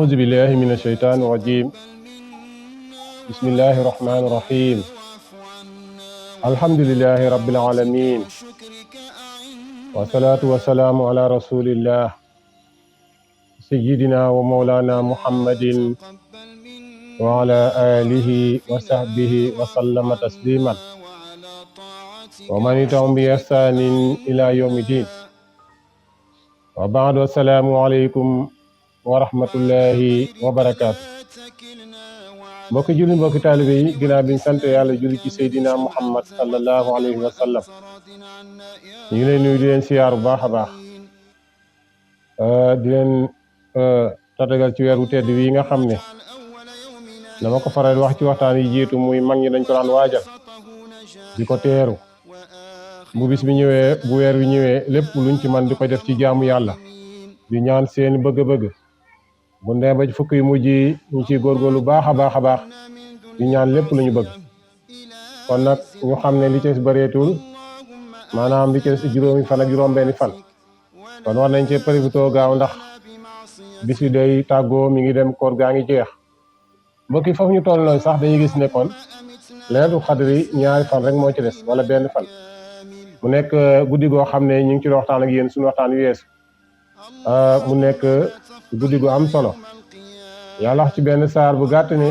أعوذ بالله من الشيطان الرجيم بسم الله الرحمن الرحيم الحمد لله رب العالمين والصلاة والسلام على رسول الله سيدنا ومولانا محمد وعلى آله وصحبه وسلم تسليما ومن تبعهم بإحسان إلى يوم الدين وبعد السلام عليكم wa rahmatullahi wa barakaatu mbokki julli mbokki taalibe yi ginnaaw biñ sant yàlla julli ci seydina muhammad sallallahu alayhi wa sallam ñu ngi leen nuyu di leen siyaar bu baax a baax di leen tatagal ci weeru tedd wi nga xam ne dama ko faral wax ci waxtaan yi jiitu muy mag ñi dañ ko daan waajal di ko teeru bu bis bi ñëwee bu weer wi ñëwee lépp luñ ci man di ko def ci jaamu yàlla di ñaan seen bëgg-bëgg bu ndee ba fukk yu mujj yi ñu ciy góorgóorlu baax a baax di ñaan lépp lu ñu bëgg kon nag ñu xam ne li ci des bëreetul maanaam li ci des juróomi fan ak juróom-benni fan kon war nañ cee profité gaaw ndax bis bi day tàggoo mi ngi dem koor gaa ngi jeex mbokk yi foofu ñu toll noonu sax dañuy gis ne kon Laylatul Qadri ñaari fan rek moo ci des wala benn fan mu nekk guddi goo xam ne ñu ngi ci waxtaan ak yéen suñu waxtaan wi weesu mu nekk guddi gu am solo yàlla wax ci benn saar bu gàtt ne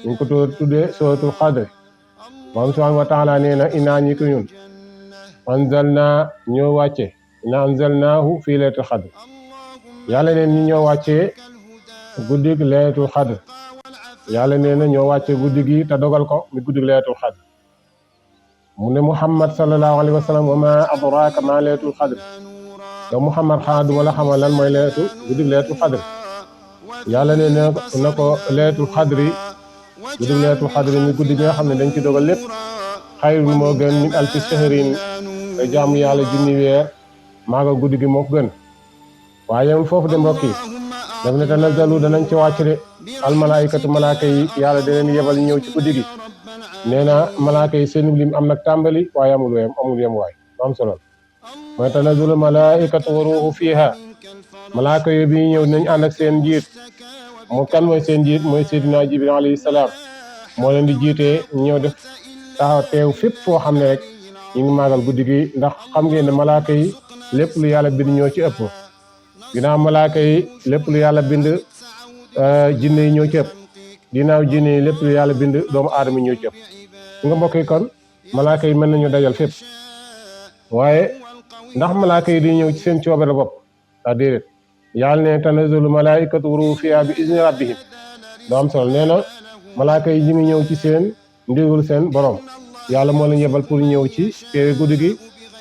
ñu ngi ko tuddee suratul Qadr moom subhanahu wa taala nee na inaa ñi ko ñun anzalna ñoo wàcce inna anzalnaahu fii laylatul Qadr yàlla neen ñi ñoo wàccee guddig laylatul Qadr yàlla nee na ñoo wàcce guddi gi te dogal ko mi guddig laylatul Qadr mu ne Muhammad sallallahu alayhi wa sallam wa ma adraaka ma laylatul Qadr yow Muhammad xanaa duma la xamal lan mooy guddig laylatul Qadr yàlla ne na ko laylatul Qadri guddig laylatul Qadri mi guddi gi nga xam ne dañ ci dogal lépp xayrun moo gën min alfi shahrin te jaamu yàlla junni weer maaga guddi gi moo ko gën waaye yemul foofu de mbokk yi daf ne tanazzalu danañ ci wàcc de almalaykatu malaaka yi yàlla da leen yebal ñëw ci guddi gi nee na malaaka yi seen lim am nag tàmbali waaye amul yem waay am solo mooy tanazzalu malaikatu wa ruuhu fiha malaaka yooyu bi ñëw nañ ànd ak seen njiit mu kan mooy seen njiit mooy Seydina Jibril alayhi salaam moo leen di jiitee ñëw def taxaw teew fépp foo xam ne rek ñu ngi màggal guddi gi ndax xam ngeen ne malaaka yi lépp lu yàlla bind ñoo ci ëpp ginnaaw malaaka yi lépp lu yàlla bind jinne yi ñoo ci ëpp ginnaaw jinne yi lépp lu yàlla bind doomu aadama yi ñoo ci ëpp nga mbokk yi kon malaaka yi mën nañu dajal fépp waaye ndax malaaka yi di ñëw ci seen coobare bopp déedéet yàlla ne tanazzalu malaikatu wa ruuhu fiha bi izni rabbihim doo am solo nee na malaaka yi ñu ngi ñëw ci seen ndigal seen borom yàlla moo leen yebal pour ñëw ci téere guddi gi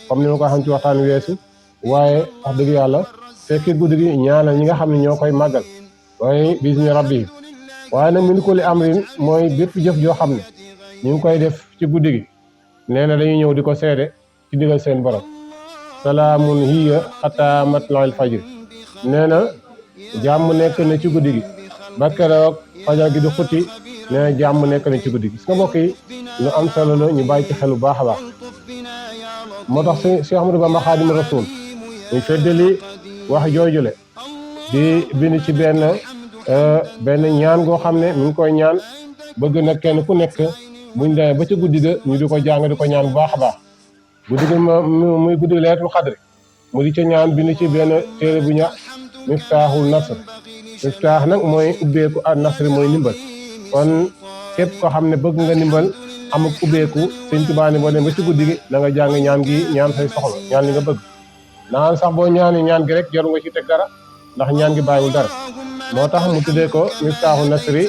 comme ni ma ko xam ci waxtaan weesu waaye wax dëgg yàlla fekki guddi gi ñaanal ñi nga xam ne ñoo koy màggal waaye bi izni rabbihim waaye nag min kulli amrin mooy bépp jëf joo xam ne ñu ngi koy def ci guddi gi nee na dañuy ñëw di ko seede ci ndigal seen borom salaamun hiya xataa matla'il fajr nee na jàmm nekk na ci guddi gi ba keroog fajar gi di xutti nee na jàmm nekk na ci guddi gi gis nga mbokk yi lu am solo la ñu bàyyi ci xel bu baax a baax moo tax Cheikh Ahmadou Bamba Xaadimu Rasuul ñu feddali wax joojule di bind ci benn ñaan goo xam ne mu ngi koy ñaan bëgg na kenn ku nekk buñ demee ba ca guddi ga ñu di ko jàng di ko ñaan bu baax a baax guddi gi muy guddi Laylatul Qadr mu di ca ñaan bind ci benn téere bu ñax miftaaxul nasr miftaax nag mooy ubbeeku ak nasr mooy ndimbal kon képp ko xam ne bëgg nga ndimbal am ak ubbeeku Sëñ Tuubaa ne boo dem ba ci guddi gi da nga jàng ñaan gi ñaan say soxla ñaan li nga bëgg naan sax boo ñaani ñaan gi rek jaru nga ci teg dara ndax ñaan gi bàyyiwul dara moo tax mu tuddee ko miftaaxul nasri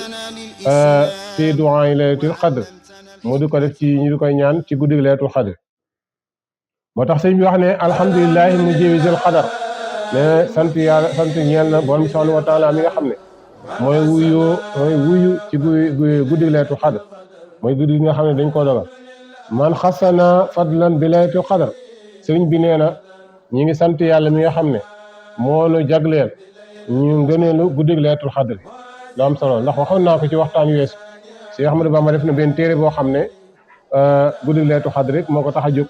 fi du'aa Laylatul Qadr mu di ko def ci ñu di koy ñaan ci guddi Laylatul Qadr moo tax sëñ bi wax ne alhamdulilahi mu jiwisil xadar ne sant yàlla sant ñeel na borom subhanahu wa taala mi nga xam ne mooy wuyu ci guddi Laylatul Qadr mooy guddi gi nga xam ne dañ koo dogal man xasana fadlan bi Laylatul Qadr sëriñ bi nee na ñi ngi sant yàlla mi nga xam ne moo nu jagleel ñu ngëneelu guddi Laylatul Qadr lu am solo ndax waxoon naa ko ci waxtaan weesu Cheikh Ahmadou Bamba def na benn téere boo xam ne guddi Laylatul Qadr rek moo ko tax a jóg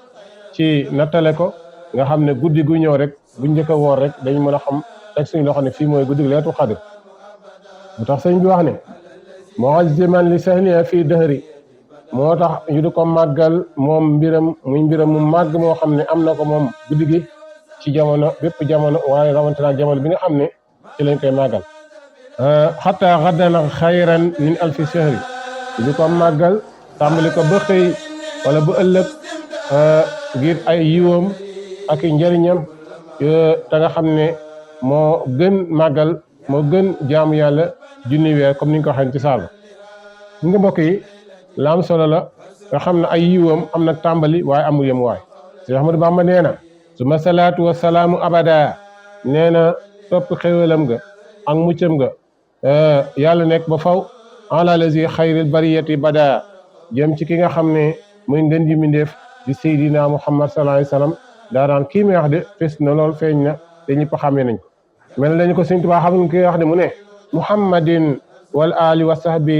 ci nattale ko nga xam ne guddi gu ñëw rek bu njëkk a woor rek dañ mën a xam teg suñu loo xam ne fii mooy guddi Laylatul Qadr moo tax sëñ bi wax ne muazziman li sahniha fii dëhri moo tax ñu di ko màggal moom mbiram muy mbiram mu màgg moo xam ne am na ko moom guddi gi ci jamono bépp jamono waaye rawatina jamono bi nga xam ne ci lañ koy màggal xataa xaddana xayran min alfi shahri ñu di ko màggal tàmbali ko ba xëy wala ba ëllëg ngir ay yiwam ak i njëriñam te nga xam ne moo gën màggal moo gën jaamu yàlla junni weer comme ni ñu ko waxee ci saal ñu nga mbokk yi la am solo la nga xam ne ay yiwam am na tàmbali waaye amul yem waay Seex Ahmadu Bamba nee na suma salaatu wa salaamu abada nee na topp xéwalam nga ak muccam nga yàlla nekk ba faw ala lazi xayril bariyati bada jëm ci ki nga xam ne muy ngën ji mindeef di Seydina Muhammad sallallahu alayhi wasallam daaraan kii may wax de fes na lool feeñ na te ñëpp xamee nañ ko mel nañu ko Sëñ Tuubaa xam nga kii wax de mu ne muhammadin wal ali wa sahbi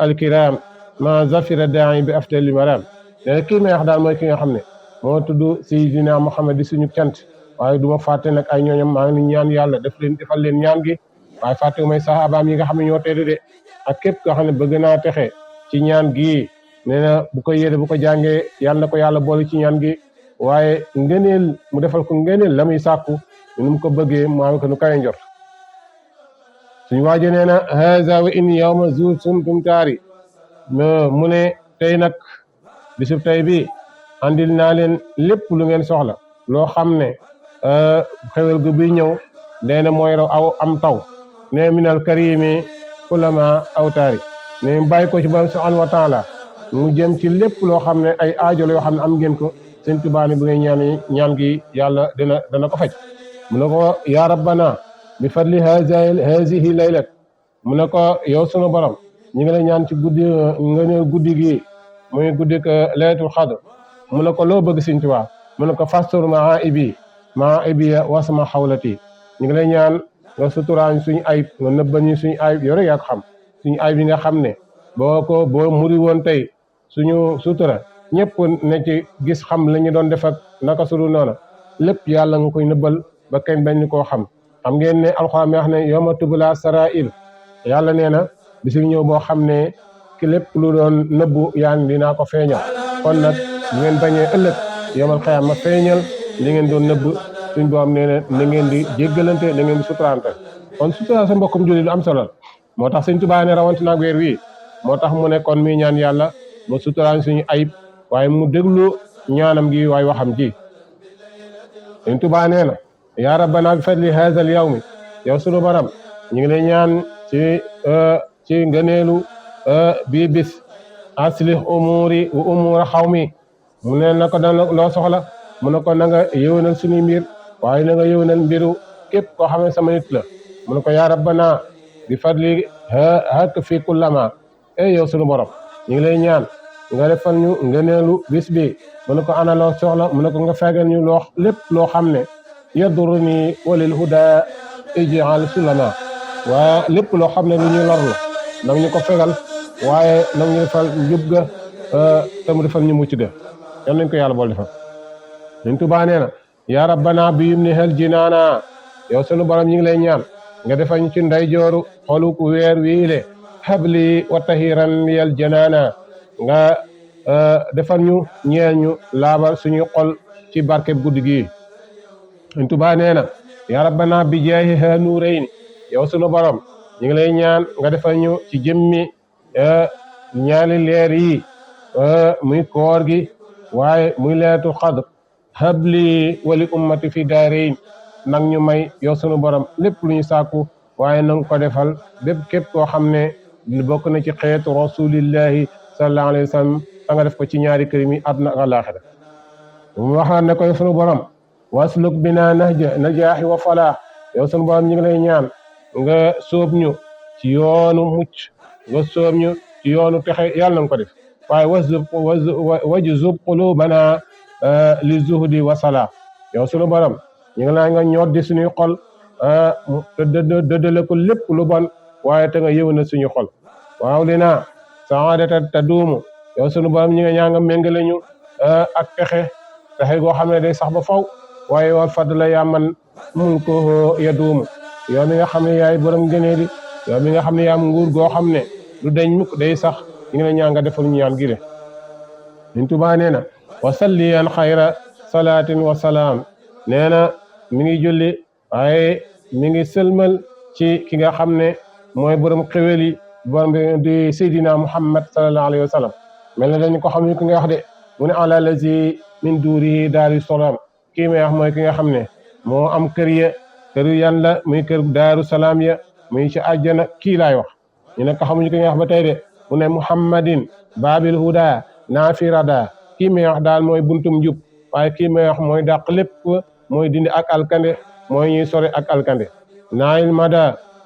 alkiram ma zafira da'i bi afdali maram nee kii may wax daal mooy ki nga xam ne moo tudd Seydina Muhammad di suñu cant waaye du ma fàtte nag ay ñooñam maa ngi ñaan yàlla defal leen ñaan gi waaye fàtte may sahabaam yi nga xam ne ñoo teddu de ak képp koo xam ne bëgg naa texe ci ñaan gi nee na bu ko yéene bu ko jàngee yàlla na ko yàlla boole ci ñaan gi waaye ngëneel mu defal ko ngëneel la muy sàkku nu mu ko bëggee mu am ko nu kawe njort suñu waaje nee na haza wa in yawma zu sumtum taari mu ne tey nag bisub tey bi andil naa leen lépp lu ngeen soxla loo xam ne xewel gu bi ñëw nee na mooy raw aw am taw ne minal karimi kulama awtaari ne bàyyi ko ci borom subhanahu wa taala mu jëm ci lépp loo xam ne ay aajo la yoo xam ne am ngeen ko Sëñ Tuubaa bu ngeen ñaan gi yàlla dana ko faj mu ne ko ya rabbana bi fadli hazihi laylat mu ne ko yow sunu borom ñu ngi lay ñaan ci guddi nga ne guddi gi muy guddi ko laylatul xadr mu ne ko loo bëgg Sëñ Tuubaa mu ne ko fastur maa ibi wasma xawlati ñu ngi lay ñaan nga suturaañ suñu ayib nga nëbba ñu suñu ayib yow rek yaa ko xam suñu ayib yi nga xam ne boo muri woon tey suñu sutura ñëpp ne ci gis xam la ñu doon def ak naka sulu noona lépp yàlla nga koy nëbbal ba kenn bañ koo xam ngeen ne alxuraan mi wax ne yawma tubla sarair yàlla nee na bisi ñëw boo xam ne ki lépp lu doon nëbbu yaan dinaa ko feeñal kon nag bu ngeen bañee ëllëg yomal xayaam ma feeñal li ngeen doon nëbb suñ boo am nee na na ngeen di jéggalante na ngeen di suturante kon sutura sa mbokkum julli lu am solo moo tax Sëñ Tuubaa ne rawante naag weer wii moo tax mu ne kon muy ñaan yàlla mu suturaan suñu ayib waaye mu déglu ñaanam gi waaye waxam ji Sëñ Tuubaa nee na yaa rabbana bi fadli haza al yawmi yow sunu baram ñu ngi lay ñaan ci ngëneelu bii bis aslih umuri wa umura xawmi mu ne na ko dana loo soxla mu ne ko na nga yëwénal suñuy mbir waaye na nga yëwénal mbiru képp koo xam ne sama nit la mu ne ko yaa rabbana bi fadli hak fi kullama yow sunu borom ñu ngi lay ñaan nga defal ñu ngëneelu bis bi mu ne ko ana loo soxla mu ne ko nga fegal ñu lépp loo xam ne yaduruni walil huda ij'al sulama waaye lépp loo xam ne lu ñu lor la nag ñu ko fegal waaye nag ñu defal njub ga te mu defal ñu mucc ga yan nañ ko yàlla bool defal Sëñ Tuubaa nee na yaa rabbana bi yum ni hel jinaana yow sunu borom ñu ngi lay ñaan nga defal ñu ci ndeyjooru xoluk weer wiile habli wa tahiran yal janaana nga defal ñu ñeel ñu laabal suñuy xol ci barkeb guddi gi Sëñ Tuubaa nee na yaa rabbana bi jaahi ha nuurayni yow sunu borom ñu ngi lay ñaan nga defal ñu ci jëmmi ñaari leer yi muy koor gi waaye muy leetu xadr habli wali ummati fi daarayn nag ñu may yow sunu borom lépp lu ñu sàkku waaye nanga ko defal bépp képp koo xam ne bokk na ci xeetu rasulillahi sallallahu alayhi wa sallam ta nga def ko ci ñaari kër mi àdduna ak àllaaxira mu waxaat ne ko yow sunu borom wasluk bina nahja najaahi wa falaax yow sunu borom ñu ngi lay ñaan nga sóob ñu ci yoonu mucc nga sóob ñu ci yoonu texe yàlla na ko def waaye wajzub qulubana li zuhdi wa salaa yow sunu borom ñu ngi lay nga ñoddi suñuy xol te dëddale ko lépp lu bon waaye te nga yëwna suñu xol waaw li naa saadata taduumu yow sunu borom ñu nga ñaa nga méngale ñu ak texe goo xam ne day sax ba faw waaye wal fadla yaa man mulkuhu yaduumu yow mi nga xam ne yaay borom ngëneeli yow mi nga xam ne yaa am nguur goo xam ne du deñ mukk day sax ñu ngi la ñaan nga defal ñu ñaan gi de Sëñ Tuubaa nee na wa salliyan xayra salaatin wa salaam nee na mi ngi julli waaye mi ngi sëlmal ci ki nga xam ne mooy borom xéwal yi borom bi di Seydina Muhammad sallallahu alayhi wa sallam mel na dañ ko xam ne ki nga wax de mu ne ala lazi min duurihi daaru salaam kii may wax mooy ki nga xam ne moo am kër ya këru yan la muy kër daaru salaam ya muy ci àjjana kii laay wax ñu ne ko xamuñu ki nga wax ba tey de mu ne muhammadin baabil huda naafirada kii may wax daal mooy buntum njub waaye kii may wax mooy dàq lépp mooy dindi ak alkande mooy ñuy sori ak alkande naayil mada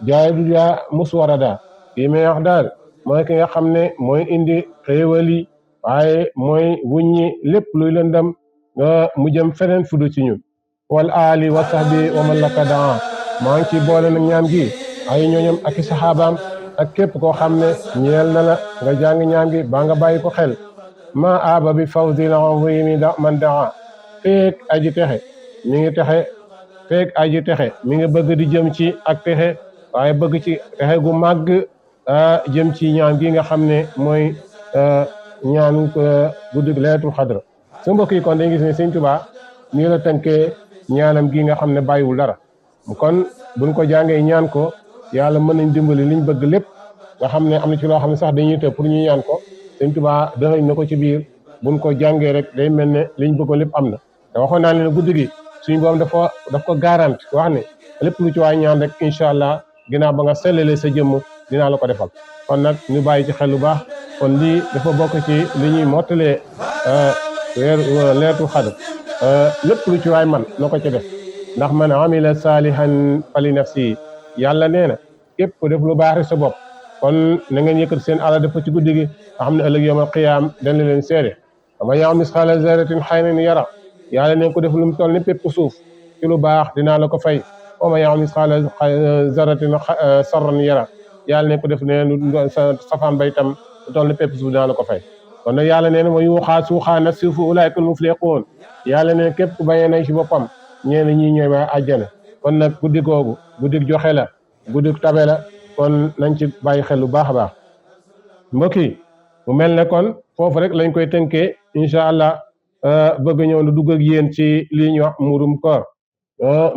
jaaydu ya muswarada kii may wax daal mooy ki nga xam ne mooy indi xéewali waaye mooy wuññi lépp luy lëndam mu jëm feneen fudu ci ñun wal ali wa sahbi wa man laka daa maa ngi ci boole nag ñaan gi ay ñooñam ak i saxaabaam ak képp koo xam ne ñeel na la nga jàng ñaan gi ba nga bàyyi ko xel ma aba bi fawzil azimi da man daa feek aji texe mi ngi texe feek aji texe mi ngi bëgg di jëm ci ak texe waaye bëgg ci texe gu màgg jëm ci ñaan gi nga xam ne mooy ñaanu guddi laylatul xadr su mbokk yi kon dañu gis ne Sëñ Tuubaa nii la tënkee ñaanam gi nga xam ne bàyyiwul dara kon buñ ko jàngee ñaan ko yàlla mën nañ dimbali liñ bëgg lépp nga xam ne am na ci loo xam ne sax dañuy tëb pour ñu ñaan ko Sëñ Tuubaa dëxëñ na ko ci biir buñ ko jàngee rek day mel ne liñ bëggoon lépp am na te waxoon naa leen guddi gi suñu borom daf ko garante wax ne lépp lu ci waay ñaan rek incha allah ginnaaw ba nga sellalee sa jëmm dinaa la ko defal kon nag ñu bàyyi ci xel lu baax kon lii dafa bokk ci li ñuy mottalee laylatul xadr lépp lu ci waay man na ko ci def ndax man amila salihan fali nafsi yàlla nee na képp ko def lu baax rek sa bopp kon na ngeen yëkkat seen ala dafa ci guddi gi nga xam ne ëllëg yawmal qiyaam dañ leen seede ama yaa misqaala zarratin xayran yara yàlla ne ko def lu mu toll ni pépp suuf ci lu baax dinaa la ko fay ama yaa misqaala zarratin sarran yara yàlla ne ko def ne safaan ba itam lu toll ni pépp suuf dinaa la ko fay kon nag yàlla nee na wa yuuxaa suuxaa nasifu ulaa'ikal muflihuun yàlla ne képp ku bañee nañ ci boppam ñeena ñii ñooy waa àjjana kon nag guddi googu guddi joxe la guddi tabe la kon nañ ci bàyyi xel lu baax a baax mbokk yi mu mel ne kon foofu rek lañ koy tënkee incha allah bëgg ñëw na dugg ak yéen ci lii ñuy wax murum koor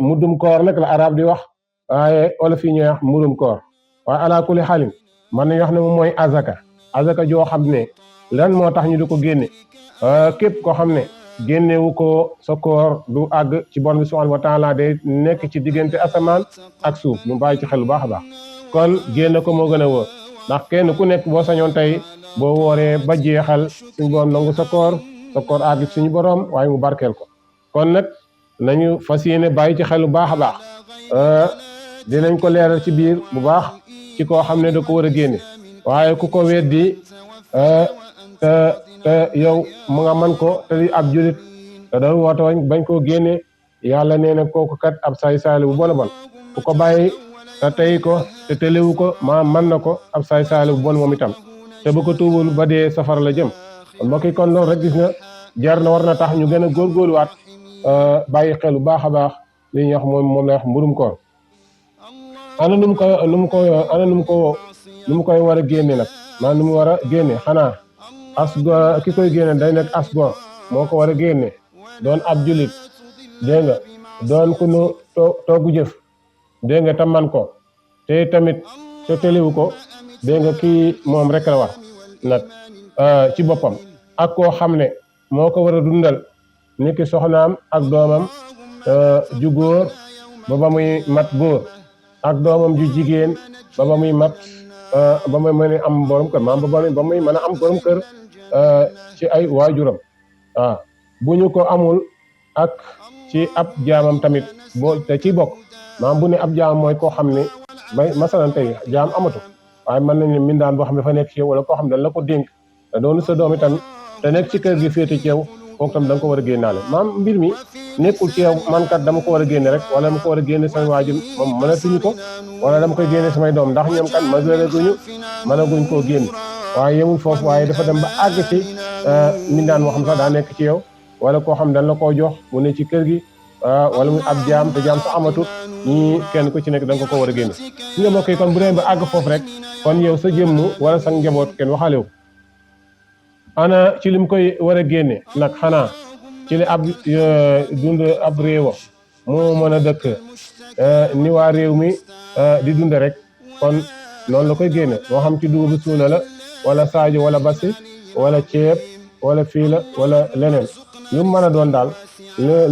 muddum koor nag la arab di wax waaye olof yi ñuy wax murum koor waaye ala kulli xaalin man nañ wax ne moom mooy azaka joo xam ne lan moo tax ñu di ko génne képp koo xam ne génnewu ko sa koor du àgg ci borom bi subhanahu wa taala day nekk ci diggante asamaan ak suuf ñu bàyyi ci xel bu baax a baax kon génne ko moo gën a wóor ndax kenn ku nekk boo sañoon tey boo wooree ba jeexal suñu borom nangu sa koor àgg suñu borom waaye mu barkeel ko kon nag nañu fas yéene bàyyi ci xel bu baax a baax dinañ ko leeral ci biir bu baax ci koo xam ne da ko war a génne waaye ku ko weddi te yow mu nga man ko te di ab julit te doon woote bañ koo génne yàlla nee na kooku kat ab saay-saali bu bon a bon ku ko bàyyi te tey ko te telewu ko man na ko ab saay-saali bu bon moom itam te bu ko tuubul ba dee safara la jëm kon mbokk yi kon loolu rek gis na jar na war na tax ñu gën a góorgóorluwaat bàyyi xel bu baax a baax li ñuy wax moom lay wax mburum koor ana nu mu koy war a génne nag maa nu mu war a génne xanaa ki koy génne day nekk asgo moo ko war a génne doon ab julit dégg nga doon ku nu toogu jëf dégg nga tam man ko te tamit te teliwu ko dégg nga kii moom rek la war nag ci boppam ak koo xam ne moo ko war a dundal niki soxnaam ak doomam ju góor ba muy mat góor ak doomam ju jigéen ba muy mat ba muy mën a am borom kër maam ba muy mën a am borom kër ci ay waajuram bu ñu ko amul ak ci ab jaamam tamit boo te ci bokk maam bu ne ab jaam mooy koo xam ne masalan tey jaam amatu waaye mën nañ ne mindaan boo xam ne dafa nekk ci yow wala koo xam ne dañ la ko dénk te doonu sa doom itam te nekk ci kër gi féete ci yow kooku tam da nga ko war a génnaale maam mbir mi nekkul ci yow man kat dama ko war a génne rek wala dama ko war a génne samay waajur moom mënatuñu ko wala dama koy génne samay doom ndax ñoom kat majeur guñu mënaguñ koo génne waaye yemul foofu waaye dafa dem ba àgg ci mindaan moo xam sax daa nekk ci yow wala koo xam dañ la koo jox mu ne ci kër gi wala muy ab jaam te jaam sax amatut ñii kenn ku ci nekk da nga ko war a génne su nga mbokk yi kon bu demee ba àgg foofu rek kon yow sa jëmm wala sa njaboot kenn waxalewu ana ci lim koy war a génne nag xanaa ci li ab dund ab réewa moo mën a dëkk ni waa réew mi di dund rek kon noonu la koy génne moo xam ci dugubu suuna la wala saajo wala basi wala ceeb wala fii la wala leneen lu mu mën a doon daal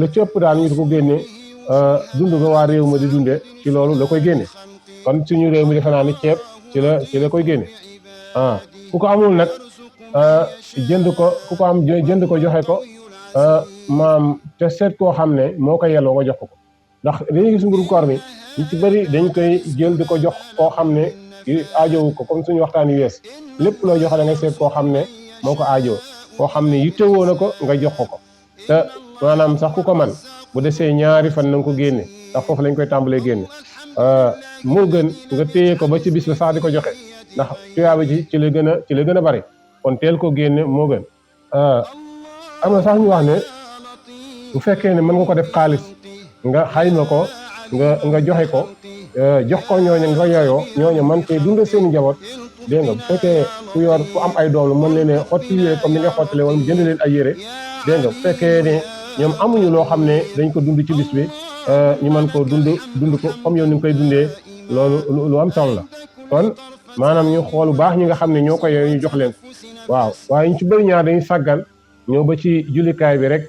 la cëpp daal ñu ko génne dund ga waa réew ma di dunde ci loolu la koy génne kon suñu réew mi defe naa ni ceeb ci la koy génne ku ko amul nag jënd ko ku ko am jënd ko joxe ko maam te seet koo xam ne moo ko yelloo nga jox ko ndax dañuy gis mbirum koor mi ñu ci bëri dañ koy jël di ko jox koo xam ne aajowu ko comme suñu waxtaan yu wees lépp loo joxe da ngay seet koo xam ne moo ko aajoo koo xam ne yittewoo na ko nga jox ko te maanaam sax ku ko man bu desee ñaari fan na nga ko génne ndax foofu lañ koy tàmbalee génne moo gën nga téye ko ba ci bis ba sax di ko joxe ndax tuyaaba ci la gën a bari kon teel ko génne moo gën am na sax ñu wax ne bu fekkee ne mën nga ko def xaalis nga xayma ko nga joxe ko jox ko ñooñu nga yooyoo ñooñu man cee dundal seen njaboot dégg nga bu fekkee ku am ay doom mën leen ne xottilee comme ni nga xottile wala mu jënd leen ay yére dégg nga bu fekkee ne ñoom amuñu loo xam ne dañ ko dund ci bis bi ñu mën ko dund ko comme yow ni nga koy dundee loolu lu am solo la kon maanaam ñu xool bu baax ñi nga xam ne ñoo ko yooyu ñu jox leen waaw waaye ñu ci bëri ñaar dañuy sàggan ñëw ba ci jullikaay bi rek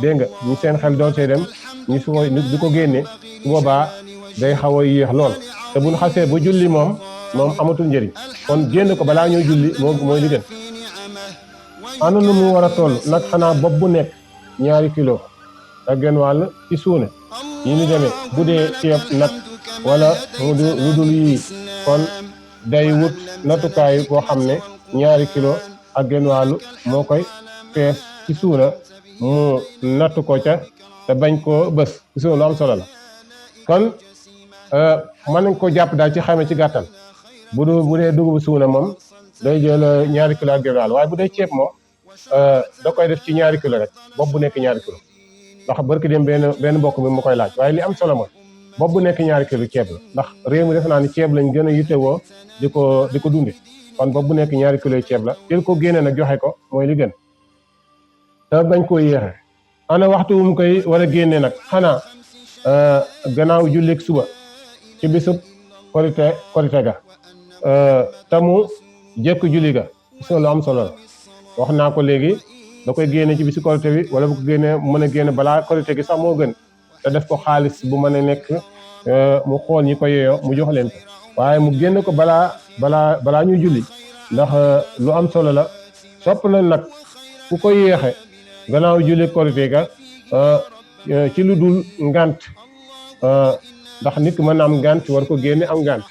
dégg nga ñu seen xel doon see dem ñu su di ko génne su boobaa day xaw a yéex lool te buñ xasee ba julli moom amatul njëriñ kon génn ko balaa ñoo julli mooy li gën ana nu mu war a toll nag xanaa bopp bu nekk 2 kilo ak genn wàll ci suuna yi ni demee bu dee ceeb nag wala lu dul yii kon day wut nattukaay boo xam ne 2 kilo ak genn wàll moo koy fees ci suuna mu nattu ko ca te bañ koo bës ci suuna lu am solo la kon mën nañ ko jàpp daal ci xayma ci gàttal bu dee dugub suuna moom day jël 2 kilo ak genn wàll waaye bu dee ceeb moom da koy def ci 2 kilo rek bopp bu nekk 2 kilo ndax barki dem benn mbokk mi ma koy laaj waaye li am solo mooy bopp bu nekk 2 kilo ceeb la ndax réew mi defe naa ni ceeb lañ gën a yittewoo di ko dunde kon bopp bu nekk 2 kilo ceeb la jël ko génne nag joxe ko mooy li gën te bañ koo yéexe ana waxtu wu mu koy war a génne nag xanaa gannaaw jullik suba ci bisub korite ga tamu jekk julli ga soo lu am solo la wax naa ko léegi da koy génne ci bisu korite bi wala bu ko génne mën a génne balaa korite gi sax moo gën te def ko xaalis bu mën a nekk mu xool ñi ko yeeyoo mu jox leen ko waaye mu génne ko balaa ñu julli ndax lu am solo la sopp na nag ku ko yéexe gannaaw julli korite ga ci lu dul ngant ndax nit ki mën na am ngant war ko génne am ngant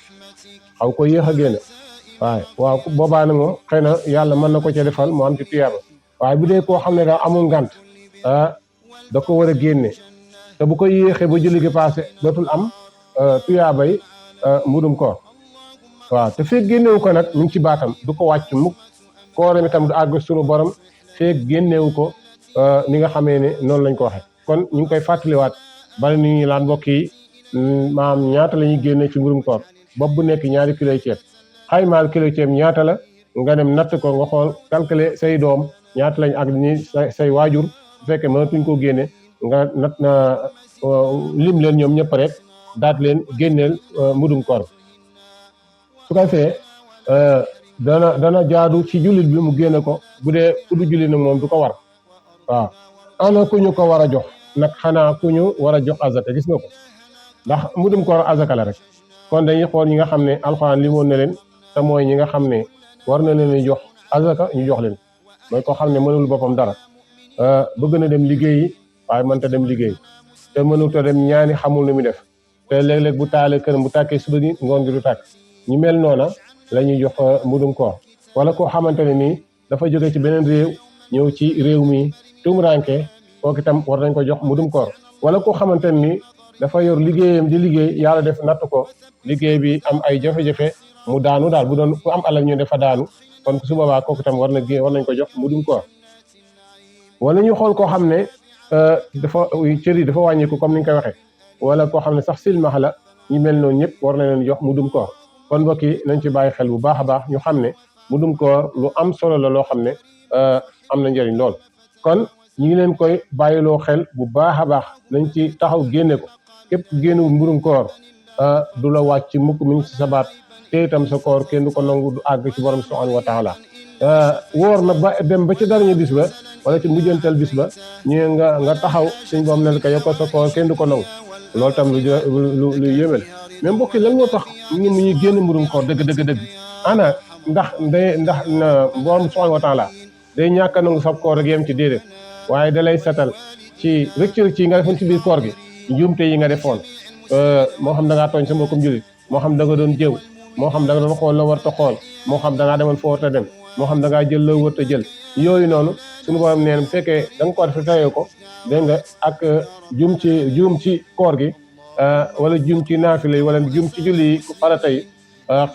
xaw ko yéex a génne waaw boobaa nag moom xëy na yàlla mën na ko ca defal mu am ci tuyaaba waaye bu dee koo xam ne daa amul ngant da ko war a génne te bu ko yéexee ba julli gi passé dootul am tuyaabay mbudum koor waaw te feeg génnewu ko nag mu ngi ci baatam du ko wàcc mukk kooram itam du àgg sunu borom feeg génnewu ko ni nga xamee ne noonu lañ ko waxe kon ñu ngi koy fàttaliwaat bari ni ñu laan mbokk yi maam ñaata la ñuy génne ci mburum koor bopp bu nekk 2 kilo ceeb xaymaal kilo ceeb ñaata la nga dem natt ko nga xool calculer say doom ñaata lañ ak ni say waajur bu fekkee mënatuñ koo génne nga nat na lim leen ñoom ñëpp rek daat leen génneel mbudum koor su ko defee dana jaadu ci jullit bi mu génne ko bu dee ku du jullit nag moom du ko war waaw ana ku ñu ko war a jox nag xanaa ku ñu war a jox azaka gis nga ko ndax mbudum koor azaka la rek kon dañuy xool ñi nga xam ne alxuraan limoon na leen te mooy ñi nga xam ne war na leen jox azaka ñu jox leen mooy koo xam ne mënul boppam dara bëgg na dem liggéeyi waaye mënta dem liggéey te mënut a dem ñaani xamul nu mu def te léeg-léeg bu taalee këram bu tàkkee suba gi ngoon gi du tàkk ñu mel noona la ñuy jox mbudum koor wala koo xamante ne nii dafa jóge ci beneen réew ñëw ci réew mi tumranke kooku itam war nañ ko jox mbudum koor wala koo xamante ne nii dafa yor liggéeyam di liggéey yàlla def natt ko liggéey bi am ay jafe-jafe mu daanu daal bu doon ku am alal ñu dafa daanu kon su boobaa kooku itam war nañ ko jox mbudum koor wala ñu xool koo xam ne dafa cër yi dafa wàññeeku comme ni ñu koy waxee wala koo xam ne sax silmaxa la ñi mel noonu ñëpp war na leen jox mudum koor kon mbokk yi nañ ci bàyyi xel bu baax a baax ñu xam ne mudum koor lu am solo la loo xam ne am na njëriñ lool kon ñu ngi leen koy bàyyiloo xel bu baax a baax nañ ci taxaw génne ko képp génnewul mburum koor du la wàcc mukk mi ngi ci sa baat te itam sa koor kenn du ko nangu du àgg ci borom subhanahu wa taala wóor na ba dem ba ci dernier bis ba wala ci mujjantal bis ba ñu nga taxaw suñ boom ne ko yokkal sa koor kenn du ko nangu loolu tam lu yéeme la mais mbokk yi lan moo tax ñun ñuy génn mburum koor dëgg ana ndax borom subhanahu wa taala day ñàkk a nangu sab koor rek yem ci déedéet waaye da lay setal ci rëcc yi nga defoon ci biir koor gi njuumte yi nga defoon moo xam da ngaa tooñ sa mbokkum jullit moo xam da nga doon jëw moo xam da nga doon xool la warta xool moo xam da ngaa demoon foo warta dem moo xam da ngaa jël la warta jël yooyu noonu suñu borom nee na bu fekkee da nga ko def tayoo ko dégg nga ak juum ci koor gi wala juum ci naafila yi wala juum ci julli yi farata yi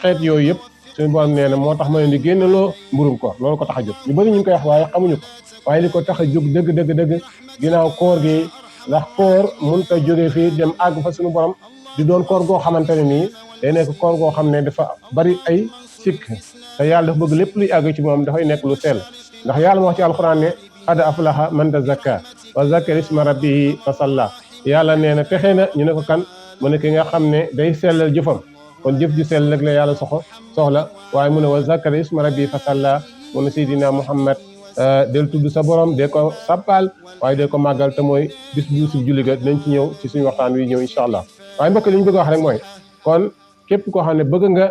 xeet yooyu yëpp suñu borom nee na moo tax ma leen di génneloo mburum koor loolu ko tax a jóg ñu bëri ñu ngi koy wax waaye xamuñu ko waaye li ko tax a jóg dëgg ginnaaw koor gi ndax koor mun ta jógee fii dem àgg fa suñu borom di doon koor goo xamante ne nii day nekk koor goo xam ne dafa bari ay sikk te yàlla dafa bëgg lépp luy àgg ci moom dafay nekk lu sell ndax yàlla moo wax ci alxuraan ne qad aflaha man tazakka wa zakara isma rabbihi fa salla yàlla nee na texe na ñu ne ko kan mu ne ki nga xam ne day sellal jëfam kon jëf ju sell rek la yàlla soxla waaye mu ne wa zakara isma rabbihi fa salla mu ne Seydina Muhammad del tudd sa borom de ko sàppaal waaye de ko màggal te mooy bis bu si julli ga dinañ ci ñëw ci suñu waxtaan wi ñëw incha allah waaye mbokk li ñu bëgg a wax rek mooy kon képp koo xam ne bëgg nga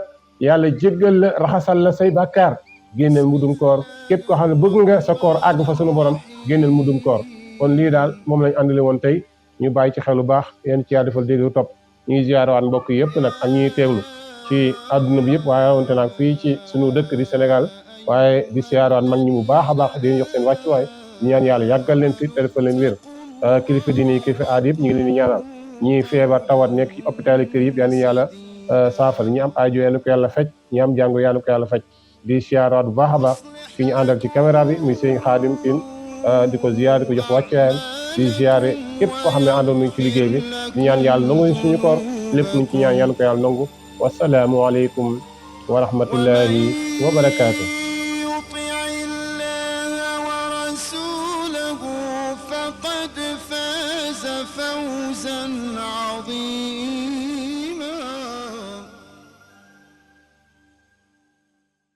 yàlla jéggal la raxasal la say bàkkaar génneel mudum koor képp koo xam ne bëgg nga sa koor àgg fa suñu borom génneel mudum koor kon lii daal moom lañ àndale woon tey ñu bàyyi ci xel bu baax yéen ci yaa defal dégg topp ñuy ziyaarawaat mbokk yëpp nag ak ñuy teewlu ci àdduna bi yëpp waaye wante nag fii ci suñu dëkk di Sénégal waaye di siyaaraan mag ñi bu baax a baax di leen jox seen wàccuwaay ñu ñaan yàlla yàggal leen fi te defal leen wér kilifa diine yi kilifa aada yëpp ñu ngi leen di ñaanal ñi feebar tawat nekk ci hôpital yi kër yëpp yal na yàlla saafara ñi am aajo yal na ko yàlla faj ñi am jàngo yal na ko yàlla faj di siyaaraat bu baax a baax ki ñu àndal ci caméra bi muy sëñ Xaadim Tine di ko ziyaar di ko jox wàccuwaayam di ziyaare képp koo xam ne àndoon nañ ci liggéey bi di ñaan yàlla nangu suñu koor lépp luñ ci ñaan yal na ko yàlla nangu wasalaamu aleykum wa rahmatullahi wa barakaatu. فقد فاز فوزا عظيما.